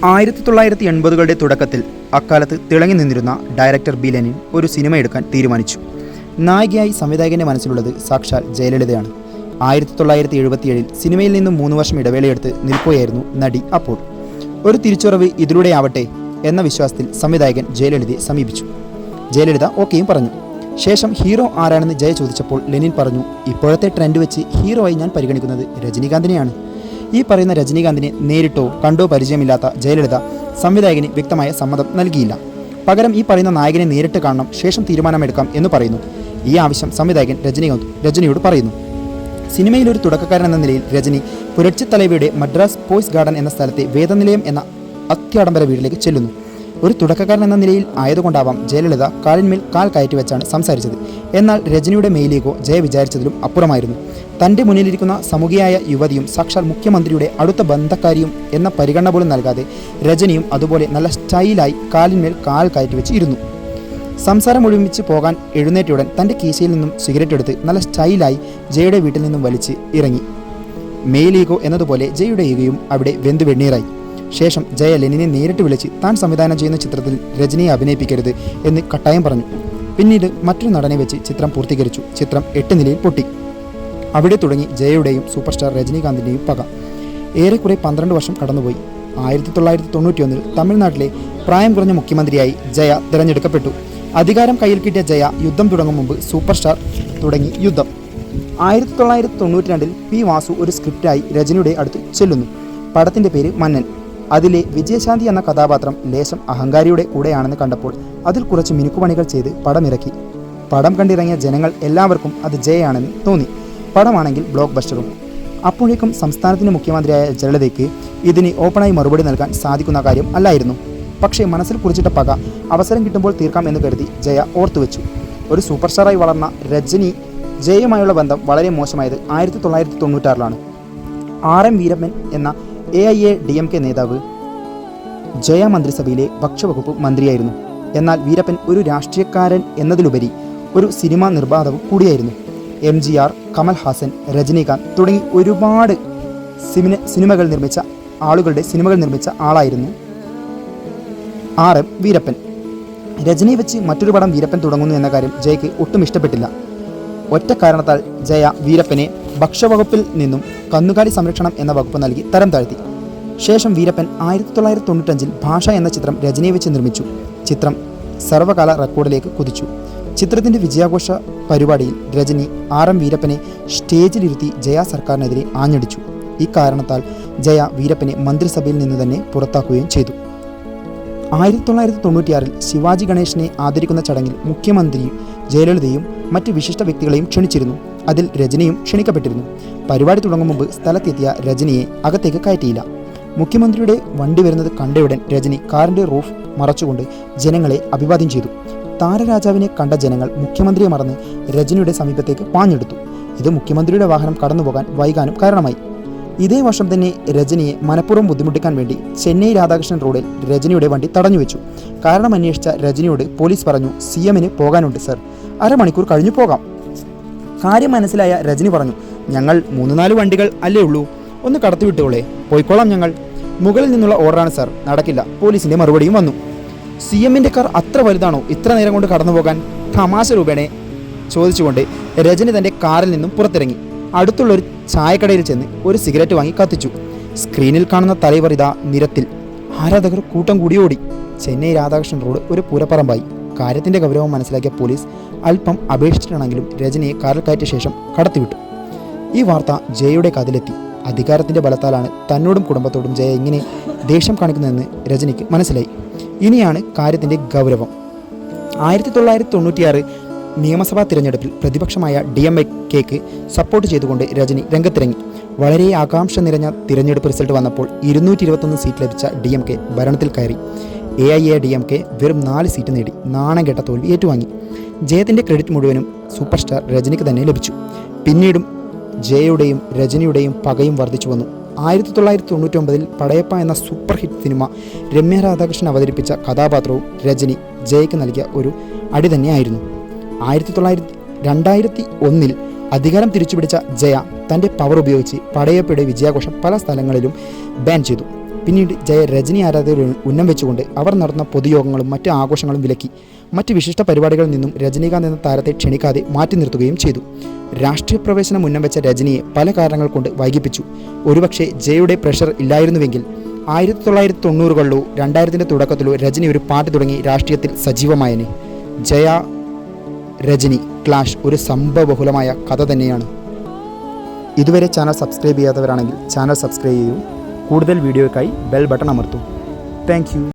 1980കളുടെ തുടക്കത്തിൽ അക്കാലത്ത് തിളങ്ങി നിന്നിരുന്ന ഡയറക്ടർ ബി ലെനിൻ ഒരു സിനിമ എടുക്കാൻ തീരുമാനിച്ചു. നായികയായി സംവിധായകൻ്റെ മനസ്സിലുള്ളത് സാക്ഷാൽ ജയലളിതയാണ്. 1977 സിനിമയിൽ നിന്നും 3 വർഷം ഇടവേളയെടുത്ത് നിൽക്കുകയായിരുന്നു നടി അപ്പോൾ. ഒരു തിരിച്ചുവരവ് ഇതിലൂടെയാവട്ടെ എന്ന വിശ്വാസത്തിൽ സംവിധായകൻ ജയലളിതയെ സമീപിച്ചു. ജയലളിത ഓക്കെയും പറഞ്ഞു. ശേഷം ഹീറോ ആരാണെന്ന് ജയ ചോദിച്ചപ്പോൾ ലെനിൻ പറഞ്ഞു, ഇപ്പോഴത്തെ ട്രെൻഡ് വെച്ച് ഹീറോ ആയി ഞാൻ പരിഗണിക്കുന്നത് രജനീകാന്തിനെയാണ്. ഈ പറയുന്ന രജനീകാന്തിനെ നേരിട്ടോ കണ്ടോ പരിചയമില്ലാത്ത ജയലളിത സംവിധായകന് വ്യക്തമായ സമ്മതം നൽകിയില്ല. പകരം ഈ പറയുന്ന നായകനെ നേരിട്ട് കാണണം, ശേഷം തീരുമാനമെടുക്കാം എന്ന് പറയുന്നു. ഈ ആവശ്യം സംവിധായകൻ രജനിയോട് പറയുന്നു. സിനിമയിലൊരു തുടക്കക്കാരൻ എന്ന നിലയിൽ രജനി പുരട്ചി തലൈവയുടെ മദ്രാസ് ബോയ്സ് ഗാർഡൻ എന്ന സ്ഥലത്തെ വേദനിലയം എന്ന അത്യാഡംബര വീട്ടിലേക്ക് ചെല്ലുന്നു. ഒരു തുടക്കക്കാരൻ എന്ന നിലയിൽ ആയതുകൊണ്ടാവാം ജയലളിത കാലിന്മേൽ കാൽ കയറ്റി വെച്ചാണ് സംസാരിച്ചത്. എന്നാൽ രജനിയുടെ മെയിലേക്കോ ജയ വിചാരിച്ചതിലും അപ്പുറമായിരുന്നു. തൻ്റെ മുന്നിലിരിക്കുന്ന സമൂഹിയായ യുവതിയും സാക്ഷാൽ മുഖ്യമന്ത്രിയുടെ അടുത്ത ബന്ധക്കാരിയും എന്ന പരിഗണന പോലും നൽകാതെ രജനിയും അതുപോലെ നല്ല സ്റ്റൈലായി കാലിന്മേൽ കാൽ കയറ്റി വെച്ച് ഇരുന്നു. സംസാരം ഒഴിമിച്ച് പോകാൻ എഴുന്നേറ്റയുടൻ തൻ്റെ കീശയിൽ നിന്നും സിഗരറ്റ് എടുത്ത് നല്ല സ്റ്റൈലായി ജയയുടെ വീട്ടിൽ നിന്നും വലിച്ച് ഇറങ്ങി. മെയിൽ ഈഗോ എന്നതുപോലെ ജയയുടെ ഈഗോയും അവിടെ വെന്തു വെണ്ണീറായി. ശേഷം ജയ ലെനിനെ നേരിട്ട് വിളിച്ച് താൻ സംവിധാനം ചെയ്യുന്ന ചിത്രത്തിൽ രജനിയെ അഭിനയിപ്പിക്കരുത് എന്ന് കട്ടായം പറഞ്ഞു. പിന്നീട് മറ്റൊരു നടനെ വെച്ച് ചിത്രം പൂർത്തീകരിച്ചു. ചിത്രം 8 നിലയിൽ പൊട്ടി. അവിടെ തുടങ്ങി ജയയുടെയും സൂപ്പർ സ്റ്റാർ രജനീകാന്തിൻ്റെയും പക. ഏറെക്കുറെ 12 വർഷം കടന്നുപോയി. 1991 തമിഴ്നാട്ടിലെ പ്രായം കുറഞ്ഞ മുഖ്യമന്ത്രിയായി ജയ തിരഞ്ഞെടുക്കപ്പെട്ടു. അധികാരം കയ്യിൽ കിട്ടിയ ജയ യുദ്ധം തുടങ്ങും മുമ്പ് സൂപ്പർ സ്റ്റാർ തുടങ്ങി യുദ്ധം. 1992 പി വാസു ഒരു സ്ക്രിപ്റ്റായി രജനിയുടെ അടുത്ത് ചെല്ലുന്നു. പടത്തിൻ്റെ പേര് മന്നൻ. അതിലെ വിജയശാന്തി എന്ന കഥാപാത്രം ലേശം അഹങ്കാരിയുടെ കൂടെയാണെന്ന് കണ്ടപ്പോൾ അതിൽ കുറച്ച് മിനുക്കുപണികൾ ചെയ്ത് പടമിറക്കി. പടം കണ്ടിറങ്ങിയ ജനങ്ങൾ എല്ലാവർക്കും അത് ജയയാണെന്ന് തോന്നി. പടമാണെങ്കിൽ ബ്ലോക്ക് ബസ്റ്ററും. അപ്പോഴേക്കും സംസ്ഥാനത്തിൻ്റെ മുഖ്യമന്ത്രിയായ ജയലളിതയ്ക്ക് ഇതിന് ഓപ്പണായി മറുപടി നൽകാൻ സാധിക്കുന്ന കാര്യം അല്ലായിരുന്നു. പക്ഷേ മനസ്സിൽ കുറിച്ചിട്ട പക അവസരം കിട്ടുമ്പോൾ തീർക്കാം എന്ന് കരുതി ജയ ഓർത്തുവെച്ചു. ഒരു സൂപ്പർ സ്റ്റാറായി വളർന്ന രജനി ജയയുമായുള്ള ബന്ധം വളരെ മോശമായത് 1996 RM വീരപ്പൻ എന്ന AIADMK നേതാവ് ജയ മന്ത്രിസഭയിലെ ഭക്ഷ്യവകുപ്പ് മന്ത്രിയായിരുന്നു. എന്നാൽ വീരപ്പൻ ഒരു രാഷ്ട്രീയക്കാരൻ എന്നതിലുപരി ഒരു സിനിമാ നിർമ്മാതാവും കൂടിയായിരുന്നു. MGR, കമൽ ഹാസൻ, രജനീകാന്ത് തുടങ്ങി ഒരുപാട് സിനിമകൾ നിർമ്മിച്ച ആളായിരുന്നു RM വീരപ്പൻ. രജനി വെച്ച് മറ്റൊരു പടം വീരപ്പൻ തുടങ്ങുന്നു എന്ന കാര്യം ജയയ്ക്ക് ഒട്ടും ഇഷ്ടപ്പെട്ടില്ല. ഒറ്റ കാരണത്താൽ ജയ വീരപ്പനെ ഭക്ഷ്യവകുപ്പിൽ നിന്നും കന്നുകാലി സംരക്ഷണം എന്ന വകുപ്പ് നൽകി തരം താഴ്ത്തി. ശേഷം വീരപ്പൻ 1995 ഭാഷ എന്ന ചിത്രം രജനിയെ വെച്ച് നിർമ്മിച്ചു. ചിത്രം സർവകാല റെക്കോർഡിലേക്ക് കുതിച്ചു. ചിത്രത്തിൻ്റെ വിജയാഘോഷ പരിപാടിയിൽ രജനി RM വീരപ്പനെ സ്റ്റേജിലിരുത്തി ജയ സർക്കാരിനെതിരെ ആഞ്ഞടിച്ചു. ഈ കാരണത്താൽ ജയ വീരപ്പനെ മന്ത്രിസഭയിൽ നിന്ന് തന്നെ പുറത്താക്കുകയും ചെയ്തു. 1996 ശിവാജി ഗണേശനെ ആദരിക്കുന്ന ചടങ്ങിൽ മുഖ്യമന്ത്രി ജയലളിതയും മറ്റ് വിശിഷ്ട വ്യക്തികളെയും ക്ഷണിച്ചിരുന്നു. അതിൽ രജനിയും ക്ഷണിക്കപ്പെട്ടിരുന്നു. പരിപാടി തുടങ്ങും മുമ്പ് സ്ഥലത്തെത്തിയ രജനിയെ അകത്തേക്ക് കയറ്റിയില്ല. മുഖ്യമന്ത്രിയുടെ വണ്ടി വരുന്നത് കണ്ടയുടൻ രജനി കാറിൻ്റെ റൂഫ് മറച്ചുകൊണ്ട് ജനങ്ങളെ അഭിവാദ്യം ചെയ്തു. താരരാജാവിനെ കണ്ട ജനങ്ങൾ മുഖ്യമന്ത്രിയെ മറന്ന് രജനിയുടെ സമീപത്തേക്ക് പാഞ്ഞെടുത്തു. ഇത് മുഖ്യമന്ത്രിയുടെ വാഹനം കടന്നുപോകാൻ വൈകാനും കാരണമായി. ഇതേ വർഷം തന്നെ രജനിയെ മനഃപൂർവ്വം ബുദ്ധിമുട്ടിക്കാൻ വേണ്ടി ചെന്നൈ രാധാകൃഷ്ണൻ റോഡിൽ രജനിയുടെ വണ്ടി തടഞ്ഞുവെച്ചു. കാരണം അന്വേഷിച്ച രജനിയോട് പോലീസ് പറഞ്ഞു, CMന് പോകാനുണ്ട് സർ, അരമണിക്കൂർ കഴിഞ്ഞു പോകാം. കാര്യം മനസ്സിലായ രജനി പറഞ്ഞു, ഞങ്ങൾ 3-4 വണ്ടികൾ അല്ലേ ഉള്ളൂ, ഒന്ന് കടത്തിവിട്ടോളേ, പോയിക്കോളാം ഞങ്ങൾ. മുകളിൽ നിന്നുള്ള ഓർഡറാണ് സർ, നടക്കില്ല. പോലീസിൻ്റെ മറുപടിയും വന്നു. CMൻ്റെ കാർ അത്ര വലുതാണോ ഇത്ര നേരം കൊണ്ട് കടന്നു പോകാൻ? തമാശ രൂപേണെ ചോദിച്ചുകൊണ്ട് രജനി തൻ്റെ കാറിൽ നിന്നും പുറത്തിറങ്ങി. അടുത്തുള്ളൊരു ചായക്കടയിൽ ചെന്ന് ഒരു സിഗരറ്റ് വാങ്ങി കത്തിച്ചു. സ്ക്രീനിൽ കാണുന്ന തലൈവർ ഇതാ നിരത്തിൽ. ആരാധകർ കൂട്ടം കൂടി ഓടി. ചെന്നൈ രാധാകൃഷ്ണൻ റോഡ് ഒരു പൂരപ്പറമ്പായി. കാര്യത്തിൻ്റെ ഗൗരവം മനസ്സിലാക്കിയ പോലീസ് അല്പം അപേക്ഷിച്ചിട്ടാണെങ്കിലും രജനിയെ കാറിൽ കയറ്റിയ ശേഷം കടത്തിവിട്ടു. ഈ വാർത്ത ജയയുടെ കാതിലെത്തി. അധികാരത്തിൻ്റെ ബലത്താലാണ് തന്നോടും കുടുംബത്തോടും ജയ ഇങ്ങനെ ദേഷ്യം കാണിക്കുന്നതെന്ന് രജനിക്ക് മനസ്സിലായി. ഇനിയാണ് കാര്യത്തിൻ്റെ ഗൗരവം. 1996 നിയമസഭാ തിരഞ്ഞെടുപ്പിൽ പ്രതിപക്ഷമായ DMK-ക്ക് സപ്പോർട്ട് ചെയ്തുകൊണ്ട് രജനി രംഗത്തിറങ്ങി. വളരെ ആകാംക്ഷ നിറഞ്ഞ തിരഞ്ഞെടുപ്പ് റിസൾട്ട് വന്നപ്പോൾ 221 സീറ്റ് ലഭിച്ച DMK ഭരണത്തിൽ കയറി. AIADMK വെറും 4 സീറ്റ് നേടി നാണം കെട്ട തോൽവി ഏറ്റുവാങ്ങി. ജയത്തിൻ്റെ ക്രെഡിറ്റ് മുഴുവനും സൂപ്പർ സ്റ്റാർ രജനിക്ക് തന്നെ ലഭിച്ചു. പിന്നീടും ജയയുടെയും രജനിയുടെയും പകയും വർദ്ധിച്ചു വന്നു. 1999 പടയപ്പ എന്ന super hit cinema Ramya Radhakrishnan അവതരിപ്പിച്ച കഥാപാത്രവും രജനി ജയയ്ക്ക് നൽകിയ ഒരു അടി തന്നെയായിരുന്നു. 2001 അധികാരം തിരിച്ചുപിടിച്ച ജയ തൻ്റെ പവർ ഉപയോഗിച്ച് പടയപ്പയുടെ വിജയാഘോഷം പല സ്ഥലങ്ങളിലും ബാൻ ചെയ്തു. പിന്നീട് ജയ രജനി ആരാധകരെ ഉന്നം വെച്ചുകൊണ്ട് അവർ നടത്തുന്ന പൊതുയോഗങ്ങളും മറ്റ് ആഘോഷങ്ങളും വിലക്കി. മറ്റ് വിശിഷ്ട പരിപാടികളിൽ നിന്നും രജനീകാന്ത് എന്ന താരത്തെ ക്ഷണിക്കാതെ മാറ്റി നിർത്തുകയും ചെയ്തു. രാഷ്ട്രീയ പ്രവേശനം ഉന്നം വെച്ച രജനിയെ പല കാരണങ്ങൾ കൊണ്ട് വൈകിപ്പിച്ചു. ഒരുപക്ഷെ ജയയുടെ പ്രഷർ ഇല്ലായിരുന്നുവെങ്കിൽ 1990കളിലോ 2000ന്റെ തുടക്കത്തിലോ രജനി ഒരു പാർട്ടി തുടങ്ങി രാഷ്ട്രീയത്തിൽ സജീവമായനെ. ജയ രജനി ക്ലാഷ് ഒരു സംഭവബഹുലമായ കഥ തന്നെയാണ്. ഇതുവരെ ചാനൽ സബ്സ്ക്രൈബ് ചെയ്യാത്തവരാണെങ്കിൽ ചാനൽ സബ്സ്ക്രൈബ് ചെയ്യൂ. കൂടുതൽ വീഡിയോയ്ക്കായി ബെൽ ബട്ടൺ അമർത്തൂ. Thank U.